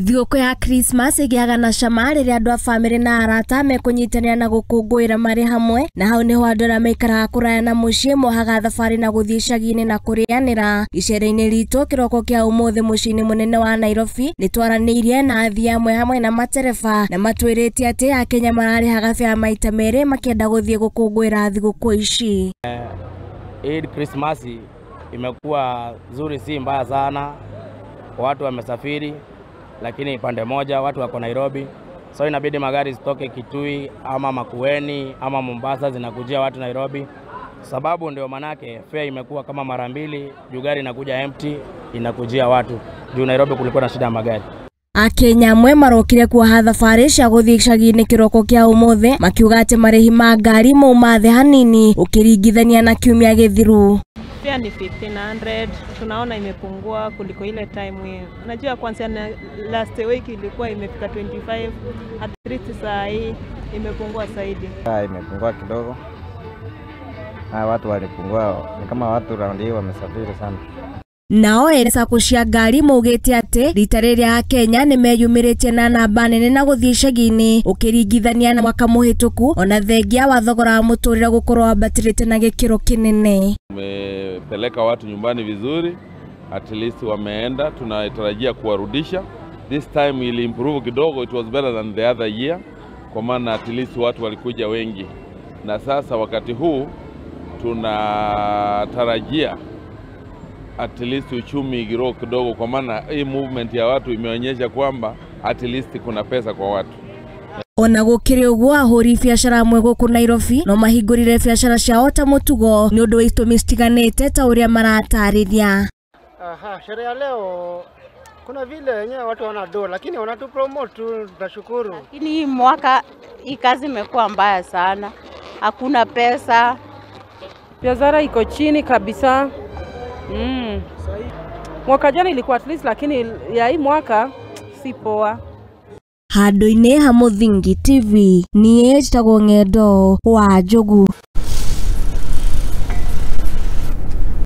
Thigukuu ya Christmas igiaga na cama riria andu a famiri na arata mekunyitanira na gukunguira mari hamwe, na hau niho andu aria maikaraga kuraya na mucii mohaga thabari na guthii icagi-ini na kurianira. Icera-ini ritu kiroko kia umuthi mucii-ini munene wa Nairobi nitwaraniirie na athii amwe hamwe na matereba na matwiritie ati Akenya mararihaga fare maita meri makienda guthii gukunguira thigukuu ici. Christmas imekuwa nzuri, si mbaya sana. Watu wamesafiri, lakini pande moja watu wako Nairobi, so inabidi magari zitoke Kitui ama Makueni ama Mombasa zinakujia watu Nairobi. Sababu ndio manake fare imekuwa kama mara mbili, juu gari inakuja empty inakujia watu, juu Nairobi kulikuwa na shida ya magari. Akenya amwe marokire kuoha thabari cia guthii icagi-ini kiroko kia umuthi makiuga ati marihi ma ngari mauma thĩ hanini ukiringithania na kiumia githiru. Pia ni 1500, tunaona imepungua kuliko ile time. Unajua kwanza last week ilikuwa imefika 25, at least saa hii imepungua zaidi. Imepungua kidogo. Watu walipungua, ni kama watu round hii wamesafiri sana. Nao ene cia ngari maugite ati rita riria Akenya ni meyumiritie na namba nene na guthii icagi-ini ukiringithania na mwaka muhituku, ona thengia wa thogora wa muturire gukorwo wambatirite na gikiro kinene. Tumepeleka watu nyumbani vizuri, at least wameenda, tunatarajia kuwarudisha. This time ili improve kidogo, it was better than the other year, kwa maana at least watu walikuja wengi. Na sasa wakati huu tunatarajia at least uchumi igiro kidogo, kwa maana hii movement ya watu imeonyesha kwamba at least kuna pesa kwa watu. Ona gukiri uguo ahuri biashara amwe guku Nairobi no mahingurire biashara ciao ta mutugo ni undu wa itumi citiganite ta uria maratarithia. Sherehe ya leo kuna vile wenyewe watu wanado, lakini wanatu promote tu, tunashukuru. Lakini hii mwaka hii kazi imekuwa mbaya sana, hakuna pesa, biashara iko chini kabisa. Mwaka jana ilikuwa at least, lakini ya hii mwaka si poa. Handu-ini ha Muthingi TV ni njitagwo Ng'endo wa Njogu.